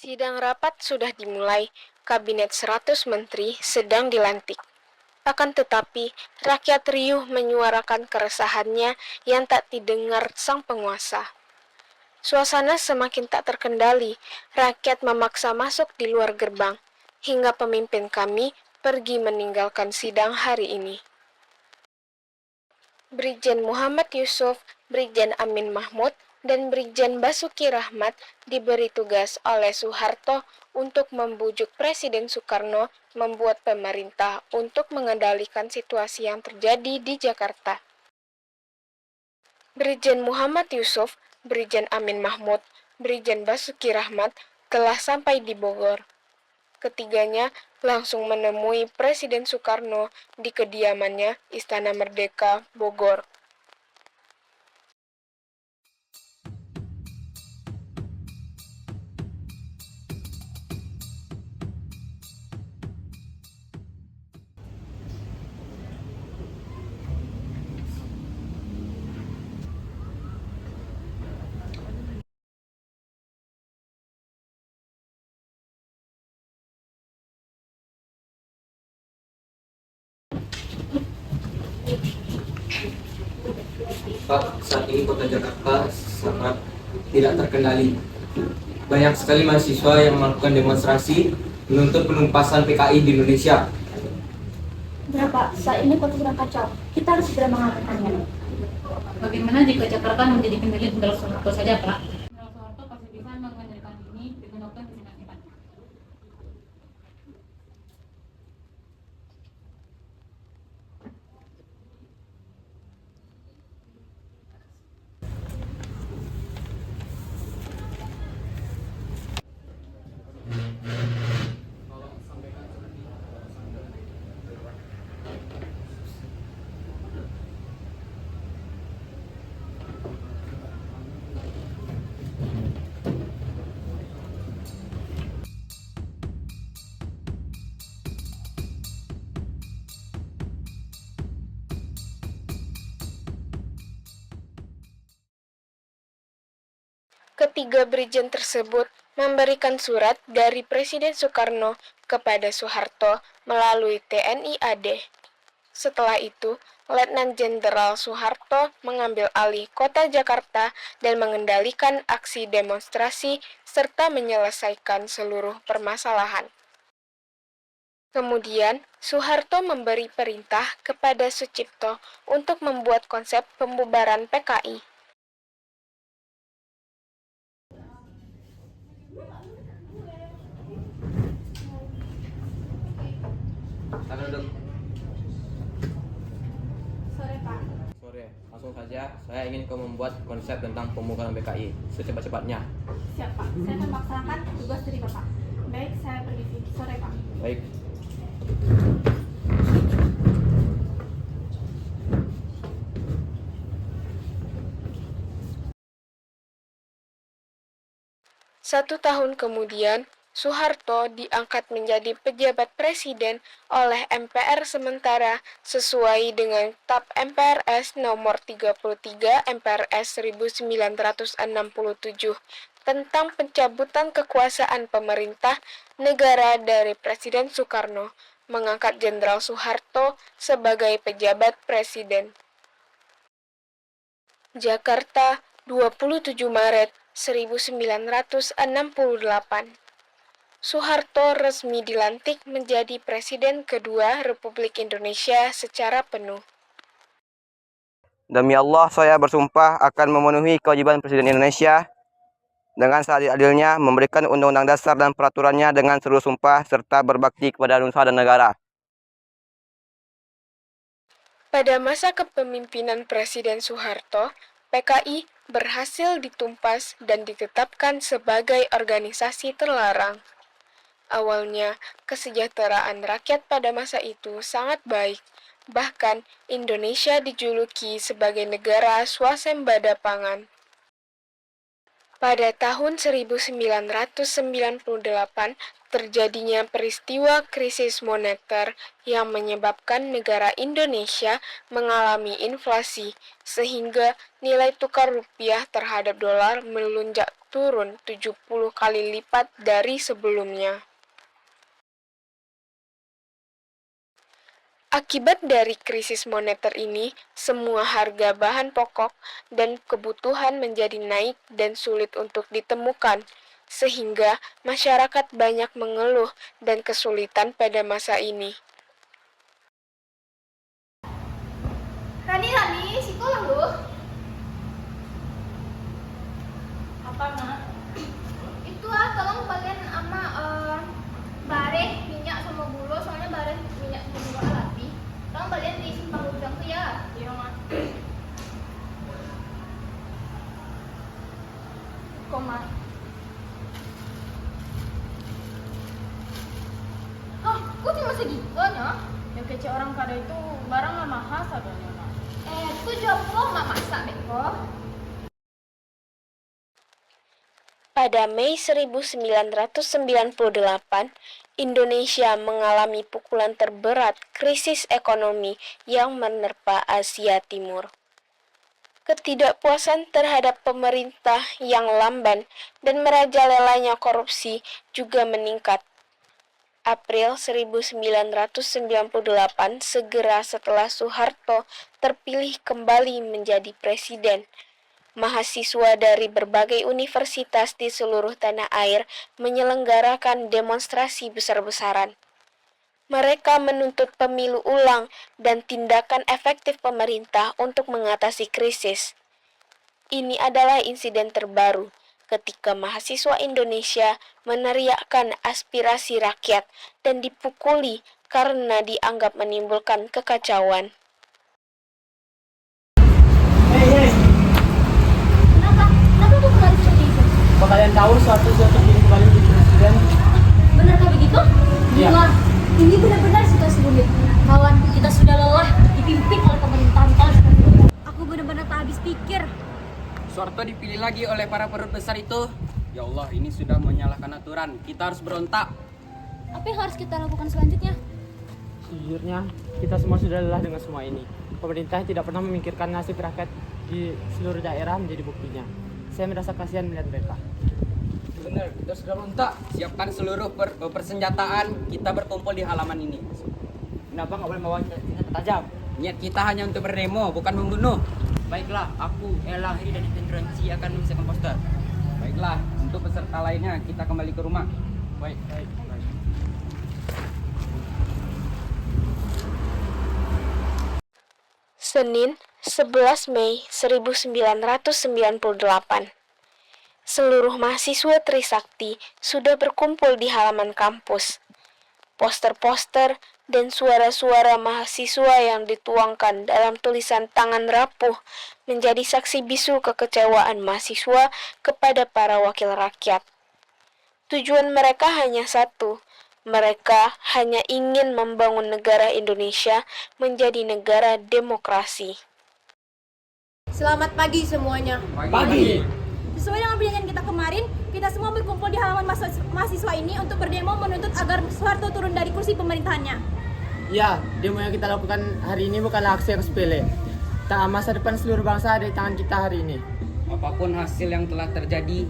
Sidang rapat sudah dimulai, Kabinet 100 Menteri sedang dilantik. Akan tetapi, rakyat riuh menyuarakan keresahannya yang tak didengar sang penguasa. Suasana semakin tak terkendali, rakyat memaksa masuk di luar gerbang, hingga pemimpin kami pergi meninggalkan sidang hari ini. Brigjen Muhammad Yusuf, Brigjen Amin Mahmud, dan Brigjen Basuki Rahmat diberi tugas oleh Soeharto untuk membujuk Presiden Soekarno membuat pemerintah untuk mengendalikan situasi yang terjadi di Jakarta. Brigjen Muhammad Yusuf, Brigjen Amin Mahmud, Brigjen Basuki Rahmat telah sampai di Bogor. Ketiganya langsung menemui Presiden Soekarno di kediamannya Istana Merdeka, Bogor. Pak, saat ini kota Jakarta sangat tidak terkendali. Banyak sekali mahasiswa yang melakukan demonstrasi menuntut penumpasan PKI di Indonesia. Berapa? Saat ini kota sedang kacau. Kita harus segera mengamankannya. Bagaimana jika Jakarta menjadi kendali Jenderal Soeharto saja, Pak? Jenderal Soeharto pasti bisa mengendalikan ini dengan waktu yang disingkat-singkat. Ketiga brigjen tersebut memberikan surat dari Presiden Soekarno kepada Soeharto melalui TNI AD. Setelah itu, Letnan Jenderal Soeharto mengambil alih kota Jakarta dan mengendalikan aksi demonstrasi serta menyelesaikan seluruh permasalahan. Kemudian, Soeharto memberi perintah kepada Sucipto untuk membuat konsep pembubaran PKI. Silakan duduk. Sore, Pak. Sore, langsung saja. Saya ingin kau membuat konsep tentang pembubaran PKI secepat-cepatnya. Siap, Pak. Saya akan melaksanakan tugas dari Bapak. Baik, saya pergi. Sore, Pak. Baik. Satu tahun kemudian, Soeharto diangkat menjadi pejabat presiden oleh MPR sementara sesuai dengan TAP MPRS nomor 33 MPRS 1967 tentang pencabutan kekuasaan pemerintah negara dari Presiden Soekarno, mengangkat Jenderal Soeharto sebagai pejabat presiden. Jakarta, 27 Maret 1968. Soeharto resmi dilantik menjadi Presiden kedua Republik Indonesia secara penuh. Demi Allah, saya bersumpah akan memenuhi kewajiban Presiden Indonesia dengan seadil-adilnya, memberikan undang-undang dasar dan peraturannya dengan seluruh sumpah, serta berbakti kepada nusa dan negara. Pada masa kepemimpinan Presiden Soeharto, PKI berhasil ditumpas dan ditetapkan sebagai organisasi terlarang. Awalnya, kesejahteraan rakyat pada masa itu sangat baik. Bahkan, Indonesia dijuluki sebagai negara swasembada pangan. Pada tahun 1998, terjadinya peristiwa krisis moneter yang menyebabkan negara Indonesia mengalami inflasi, sehingga nilai tukar rupiah terhadap dolar melonjak turun 70 kali lipat dari sebelumnya. Akibat dari krisis moneter ini, semua harga bahan pokok dan kebutuhan menjadi naik dan sulit untuk ditemukan, sehingga masyarakat banyak mengeluh dan kesulitan pada masa ini. Rani, sekolah lu. Apa, Mak? Itu tolong bagian ama bare minyak sama gula, soalnya bare minyak sama gula alati. Tolong bagian di simpang gudang tuh ya. Iya, Mak. Koma. Hah, kok cuma segitunya? Yang kece orang kada itu barang nggak mahal sadanya, Mak. Itu jomblo nggak masak beko. Pada Mei 1998, Indonesia mengalami pukulan terberat krisis ekonomi yang menerpa Asia Timur. Ketidakpuasan terhadap pemerintah yang lamban dan merajalelanya korupsi juga meningkat. April 1998, segera setelah Soeharto terpilih kembali menjadi presiden, mahasiswa dari berbagai universitas di seluruh tanah air menyelenggarakan demonstrasi besar-besaran. Mereka menuntut pemilu ulang dan tindakan efektif pemerintah untuk mengatasi krisis. Ini adalah insiden terbaru ketika mahasiswa Indonesia meneriakkan aspirasi rakyat dan dipukuli karena dianggap menimbulkan kekacauan. Kenapa kok kembali seperti itu? Apa kalian tahu suatu ingin kembali menjadi presiden? Benarkah begitu? Iya. Wah, ini benar-benar situasi sulit. Kawanku, kita sudah lelah dipimpin oleh pemerintahan tahun seperti ini. Aku benar-benar tak habis pikir. Soeharto dipilih lagi oleh para perut besar itu. Ya Allah, ini sudah menyalahkan aturan. Kita harus berontak. Apa yang harus kita lakukan selanjutnya? Sejujurnya, kita semua sudah lelah dengan semua ini. Pemerintah tidak pernah memikirkan nasib rakyat di seluruh daerah menjadi buktinya. Saya merasa kasihan melihat mereka. Benar, kita sudah berontak. Siapkan seluruh persenjataan. Kita berkumpul di halaman ini. Kenapa nggak boleh membawa senjata tajam? Niat kita hanya untuk berdemo, bukan membunuh. Baiklah, aku, Ella, Heri, dan Indranci akan memisahkan poster. Baiklah, untuk peserta lainnya kita kembali ke rumah. Baik. Senin, 11 Mei 1998. Seluruh mahasiswa Trisakti sudah berkumpul di halaman kampus. Poster-poster dan suara-suara mahasiswa yang dituangkan dalam tulisan tangan rapuh menjadi saksi bisu kekecewaan mahasiswa kepada para wakil rakyat. Tujuan mereka hanya satu. Mereka hanya ingin membangun negara Indonesia menjadi negara demokrasi. Selamat pagi semuanya. Pagi. Sesuai dengan perjanjian kita kemarin, kita semua berkumpul di halaman mahasiswa ini untuk berdemo menuntut agar Soeharto turun dari kursi pemerintahannya. Ya, demo yang kita lakukan hari ini bukanlah aksi yang sepele. Masa depan seluruh bangsa ada di tangan kita hari ini. Apapun hasil yang telah terjadi,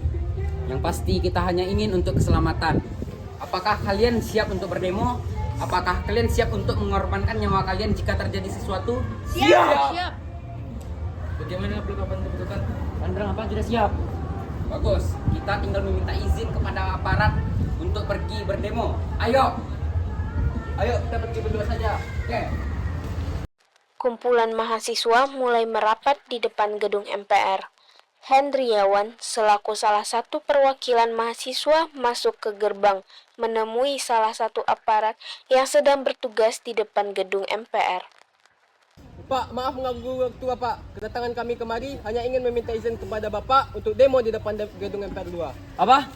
yang pasti kita hanya ingin untuk keselamatan. Apakah kalian siap untuk berdemo? Apakah kalian siap untuk mengorbankan nyawa kalian jika terjadi sesuatu? Siap. Bagaimana perlengkapan dibutuhkan? Apa sudah siap? Bagus, kita tinggal meminta izin kepada aparat untuk pergi berdemo. Ayo, kita pergi berdua saja. Oke. Kumpulan mahasiswa mulai merapat di depan gedung MPR. Hendriawan selaku salah satu perwakilan mahasiswa masuk ke gerbang menemui salah satu aparat yang sedang bertugas di depan gedung MPR. Pak, maaf mengganggu waktu Bapak. Kedatangan kami kemari hanya ingin meminta izin kepada Bapak untuk demo di depan gedung MPR 2. Apa?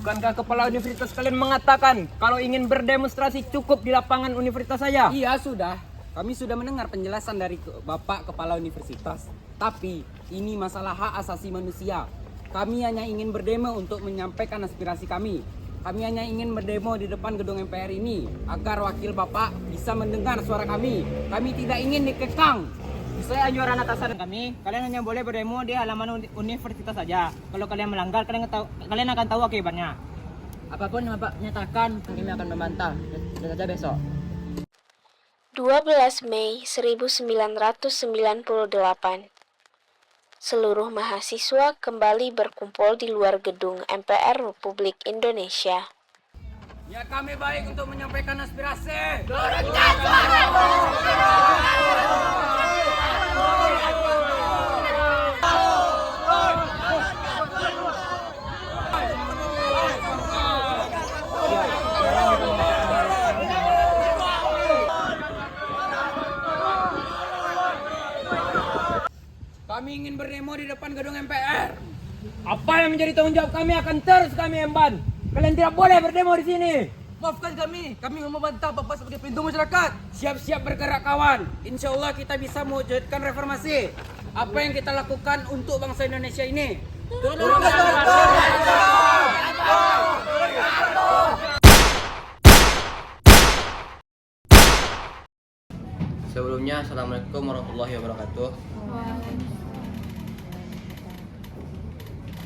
Bukankah kepala universitas kalian mengatakan kalau ingin berdemonstrasi cukup di lapangan universitas saja? Iya, sudah. Kami sudah mendengar penjelasan dari Bapak Kepala Universitas. Tapi ini masalah hak asasi manusia. Kami hanya ingin berdemo untuk menyampaikan aspirasi kami. Kami hanya ingin berdemo di depan gedung MPR ini agar wakil Bapak bisa mendengar suara kami. Kami tidak ingin dikekang. Sesuai anjuran atasan kami, kalian hanya boleh berdemo di halaman universitas saja. Kalau kalian melanggar, kalian akan tahu akibatnya. Apapun yang Bapak nyatakan, kami akan membantah. Dan saja besok. 12 Mei 1998. Seluruh mahasiswa kembali berkumpul di luar gedung MPR Republik Indonesia. Ya, kami baik untuk menyampaikan aspirasi. Kami ingin berdemo di depan gedung MPR. Apa yang menjadi tanggung jawab kami akan terus kami emban. Kalian tidak boleh berdemo di sini. Maafkan kami mau membantah Bapak sebagai pelindung masyarakat. Siap-siap bergerak kawan. Insya Allah kita bisa mewujudkan reformasi. Apa yang kita lakukan untuk bangsa Indonesia ini. Sebelumnya, Assalamualaikum warahmatullahi wabarakatuh.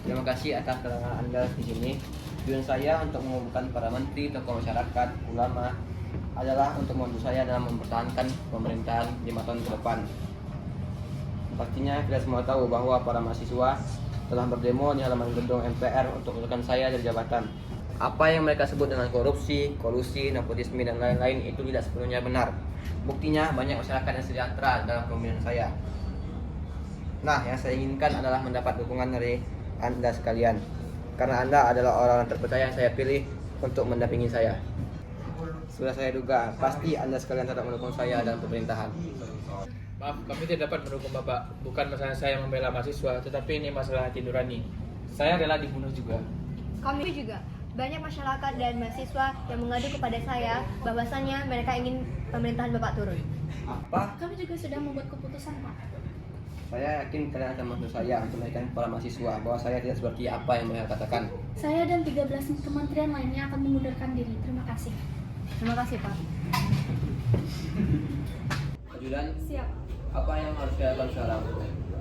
Terima kasih atas kedatangan Anda di sini. Tujuan saya untuk mengumpulkan para menteri, tokoh masyarakat, ulama adalah untuk membantu saya dalam mempertahankan pemerintahan 5 tahun ke depan. Pastinya kita semua tahu bahwa para mahasiswa telah berdemo di halaman gedung MPR untuk menurunkan saya dari jabatan. Apa yang mereka sebut dengan korupsi, kolusi, nepotisme, dan lain-lain itu tidak sepenuhnya benar. Buktinya banyak masyarakat yang sejahtera dalam pemilihan saya. Nah, yang saya inginkan adalah mendapat dukungan dari Anda sekalian. Karena Anda adalah orang terpercaya yang saya pilih untuk mendampingi saya. Sudah saya duga, pasti Anda sekalian tetap mendukung saya dalam pemerintahan. Maaf, kami tidak dapat mendukung Bapak. Bukan masalah saya membela mahasiswa, tetapi ini masalah hati nurani. Saya rela dibunuh juga. Kami juga. Banyak masyarakat dan mahasiswa yang mengadu kepada saya bahwasannya mereka ingin pemerintahan Bapak turun. Apa? Kami juga sudah membuat keputusan, Pak. Saya yakin kalian akan membantu saya untuk meyakinkan para mahasiswa bahwa saya tidak seperti apa yang mereka katakan. Saya dan 13 kementerian lainnya akan mengundurkan diri. Terima kasih. Terima kasih, Pak. Ajudan, Siap. apa yang harus saya lakukan sekarang?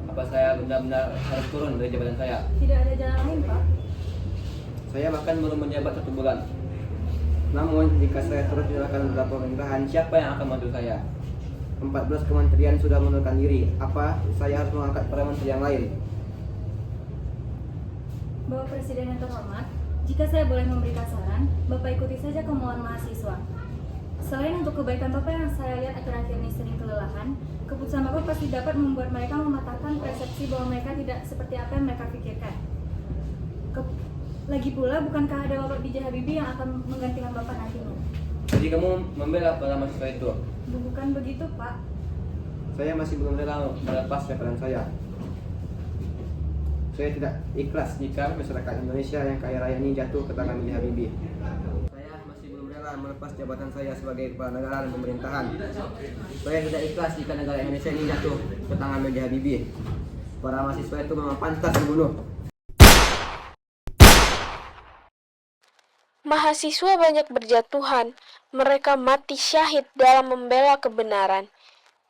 Apa saya benar-benar harus turun dari jabatan saya? Tidak ada jalan lain, Pak. Saya bahkan baru menjabat 1 bulan. Namun, jika saya terus dinyalakan dalam pemerintahan, siapa yang akan membantu saya? 14 kementerian sudah mengundurkan diri. Apa saya harus mengangkat para menteri yang lain? Bapak Presiden yang terhormat, jika saya boleh memberikan saran, Bapak ikuti saja kemauan mahasiswa. Selain untuk kebaikan Bapak yang saya lihat akhir-akhir ini sering kelelahan, keputusan Bapak pasti dapat membuat mereka mematahkan persepsi bahwa mereka tidak seperti apa yang mereka pikirkan. Lagi pula, bukankah ada Bapak B.J. Habibie yang akan menggantikan Bapak nantinya? Jadi kamu membela para mahasiswa itu? Bukan begitu, Pak. Saya masih belum rela melepas jabatan saya. Saya tidak ikhlas jika masyarakat Indonesia yang kaya raya ini jatuh ke tangan B.J. Habibie. Saya masih belum rela melepas jabatan saya sebagai kepala negara dan pemerintahan. Saya tidak ikhlas jika negara Indonesia ini jatuh ke tangan B.J. Habibie. Para mahasiswa itu memang pantas dibunuh. Mahasiswa banyak berjatuhan, mereka mati syahid dalam membela kebenaran.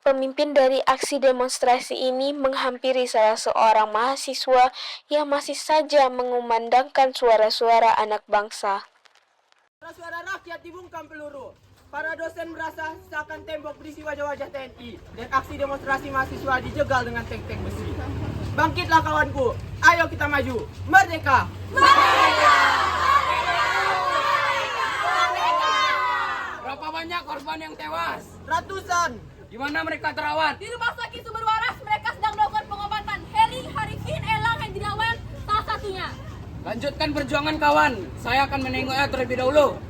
Pemimpin dari aksi demonstrasi ini menghampiri salah seorang mahasiswa yang masih saja mengumandangkan suara-suara anak bangsa. Suara rakyat dibungkam peluru. Para dosen merasa seakan tembok berisi wajah-wajah TNI dan aksi demonstrasi mahasiswa dijegal dengan tank-tank besi. Bangkitlah kawanku, ayo kita maju. Merdeka! Merdeka! Berapa banyak korban yang tewas? Ratusan. Di mana mereka terawat? Di Rumah Sakit Sumber Waras mereka sedang melakukan pengobatan. Heri, Harifin, Elang, Hendrawan, salah satunya. Lanjutkan perjuangan kawan. Saya akan menengoknya terlebih dahulu.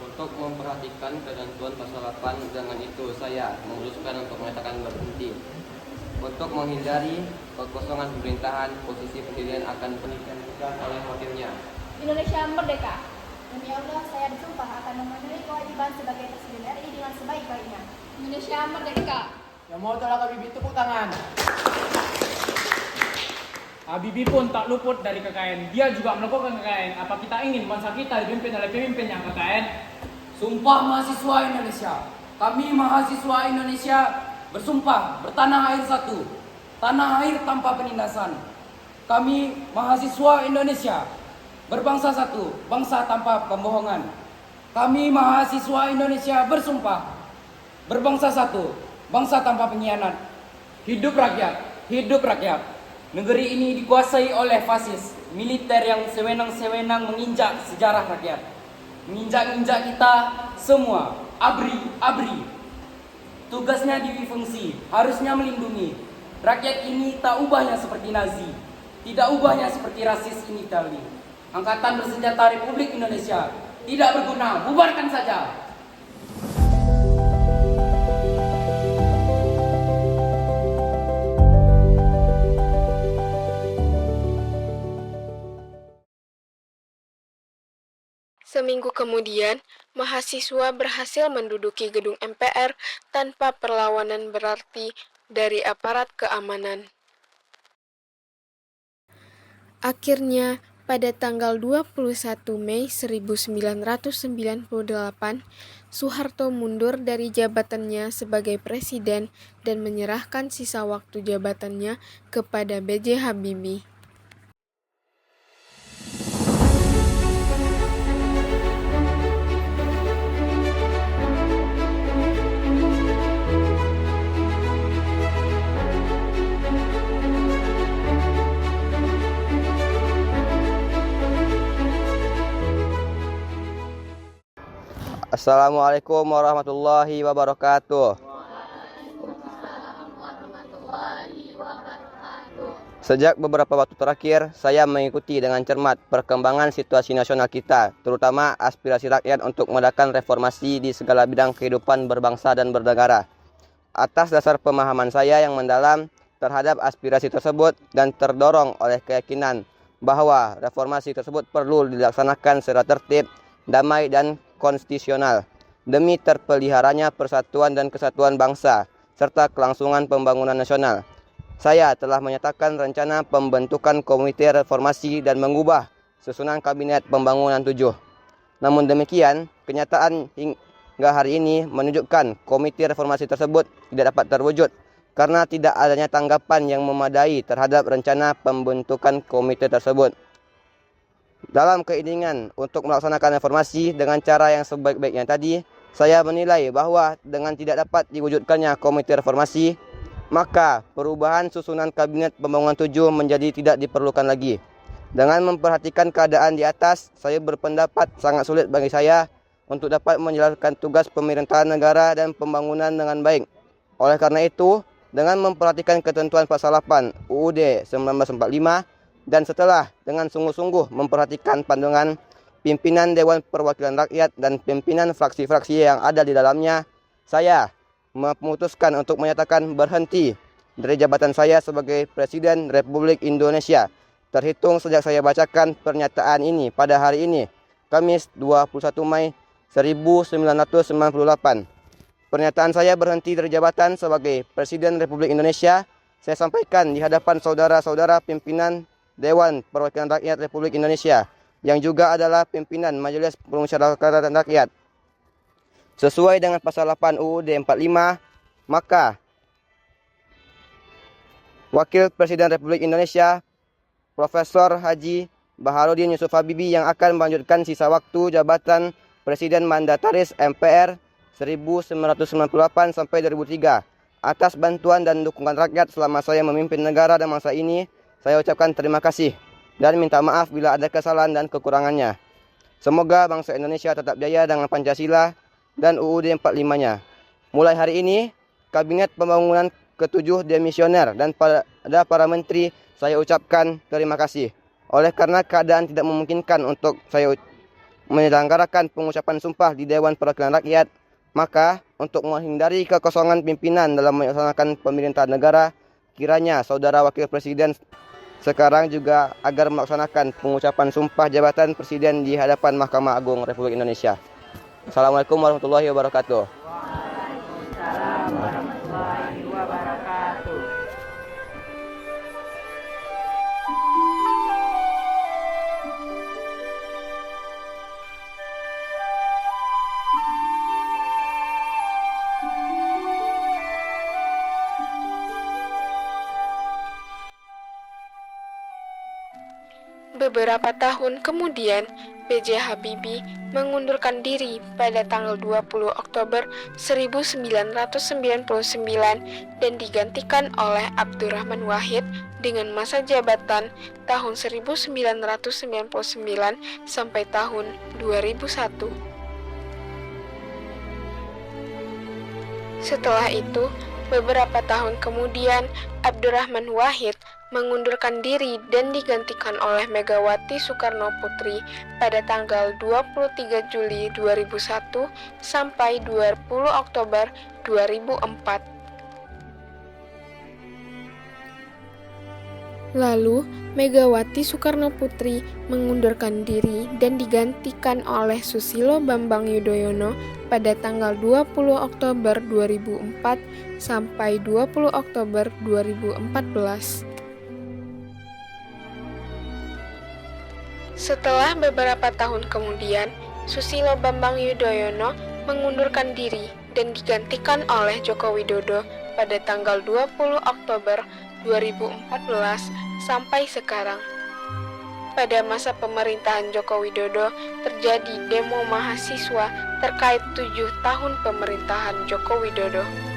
Untuk memperhatikan ketentuan pasal 8, dengan itu saya memutuskan untuk menyatakan berhenti. Untuk menghindari kekosongan pemerintahan, posisi presiden akan digantikan oleh wakilnya. Indonesia merdeka. Demi Allah, saya bersumpah akan memenuhi kewajiban sebagai Presiden RI dengan sebaik-baiknya. Indonesia merdeka. Yang mau tolak Habibie tepuk tangan. Habibie pun tak luput dari KKN. Dia juga melakukan KKN. Apa kita ingin bangsa kita dipimpin oleh pemimpin yang KKN? Sumpah mahasiswa Indonesia. Kami mahasiswa Indonesia bersumpah bertanah air satu. Tanah air tanpa penindasan. Kami mahasiswa Indonesia berbangsa satu, bangsa tanpa pembohongan. Kami mahasiswa Indonesia bersumpah berbangsa satu, bangsa tanpa pengkhianat. Hidup rakyat, hidup rakyat. Negeri ini dikuasai oleh fasis, militer yang sewenang-sewenang menginjak sejarah rakyat. Menginjak-injak kita semua, abri. Tugasnya difungsi, harusnya melindungi. Rakyat ini tak ubahnya seperti Nazi, tidak ubahnya seperti rasis in Italy. Angkatan Bersenjata Republik Indonesia tidak berguna, bubarkan saja. Seminggu kemudian, mahasiswa berhasil menduduki gedung MPR tanpa perlawanan berarti dari aparat keamanan. Akhirnya, pada tanggal 21 Mei 1998, Soeharto mundur dari jabatannya sebagai presiden dan menyerahkan sisa waktu jabatannya kepada B.J. Habibie. Assalamualaikum warahmatullahi wabarakatuh. Sejak beberapa waktu terakhir, saya mengikuti dengan cermat perkembangan situasi nasional kita, terutama aspirasi rakyat untuk mengadakan reformasi di segala bidang kehidupan berbangsa dan bernegara. Atas dasar pemahaman saya yang mendalam terhadap aspirasi tersebut dan terdorong oleh keyakinan bahwa reformasi tersebut perlu dilaksanakan secara tertib, damai dan konstitusional demi terpeliharanya persatuan dan kesatuan bangsa serta kelangsungan pembangunan nasional. Saya telah menyatakan rencana pembentukan komite reformasi dan mengubah susunan kabinet pembangunan 7. Namun demikian, kenyataan hingga hari ini menunjukkan komite reformasi tersebut tidak dapat terwujud karena tidak adanya tanggapan yang memadai terhadap rencana pembentukan komite tersebut. Dalam keinginan untuk melaksanakan reformasi dengan cara yang sebaik-baiknya tadi, saya menilai bahwa dengan tidak dapat diwujudkannya komite reformasi, maka perubahan susunan kabinet pembangunan 7 menjadi tidak diperlukan lagi. Dengan memperhatikan keadaan di atas, saya berpendapat sangat sulit bagi saya untuk dapat menjalankan tugas pemerintahan negara dan pembangunan dengan baik. Oleh karena itu, dengan memperhatikan ketentuan pasal 8 UUD 1945, dan setelah dengan sungguh-sungguh memperhatikan pandangan pimpinan Dewan Perwakilan Rakyat dan pimpinan fraksi-fraksi yang ada di dalamnya, saya memutuskan untuk menyatakan berhenti dari jabatan saya sebagai Presiden Republik Indonesia. Terhitung sejak saya bacakan pernyataan ini pada hari ini, Kamis 21 Mei 1998. Pernyataan saya berhenti dari jabatan sebagai Presiden Republik Indonesia saya sampaikan di hadapan saudara-saudara pimpinan Dewan Perwakilan Rakyat Republik Indonesia yang juga adalah pimpinan Majelis Permusyawaratan Rakyat. Sesuai dengan pasal 8 UUD 45, maka Wakil Presiden Republik Indonesia Profesor Haji Baharudin Yusuf Habibie yang akan melanjutkan sisa waktu jabatan Presiden Mandataris MPR 1998 sampai 2003. Atas bantuan dan dukungan rakyat selama saya memimpin negara dan bangsa ini, saya ucapkan terima kasih dan minta maaf bila ada kesalahan dan kekurangannya. Semoga bangsa Indonesia tetap jaya dengan Pancasila dan UUD 45-nya. Mulai hari ini, Kabinet Pembangunan ke-7 demisioner dan pada para menteri saya ucapkan terima kasih. Oleh karena keadaan tidak memungkinkan untuk saya menyelenggarakan pengucapan sumpah di Dewan Perwakilan Rakyat, maka untuk menghindari kekosongan pimpinan dalam melaksanakan pemerintahan negara, kiranya Saudara Wakil Presiden sekarang juga agar melaksanakan pengucapan sumpah jabatan Presiden di hadapan Mahkamah Agung Republik Indonesia. Assalamualaikum warahmatullahi wabarakatuh. Waalaikumsalam warahmatullahi wabarakatuh. Beberapa tahun kemudian, B.J. Habibie mengundurkan diri pada tanggal 20 Oktober 1999 dan digantikan oleh Abdurrahman Wahid dengan masa jabatan tahun 1999 sampai tahun 2001. Setelah itu, beberapa tahun kemudian, Abdurrahman Wahid mengundurkan diri dan digantikan oleh Megawati Soekarno Putri pada tanggal 23 Juli 2001 sampai 20 Oktober 2004. Lalu, Megawati Soekarno Putri mengundurkan diri dan digantikan oleh Susilo Bambang Yudhoyono pada tanggal 20 Oktober 2004 sampai 20 Oktober 2014. Setelah beberapa tahun kemudian, Susilo Bambang Yudhoyono mengundurkan diri dan digantikan oleh Joko Widodo pada tanggal 20 Oktober 2014 sampai sekarang. Pada masa pemerintahan Joko Widodo terjadi demo mahasiswa terkait 7 tahun pemerintahan Joko Widodo.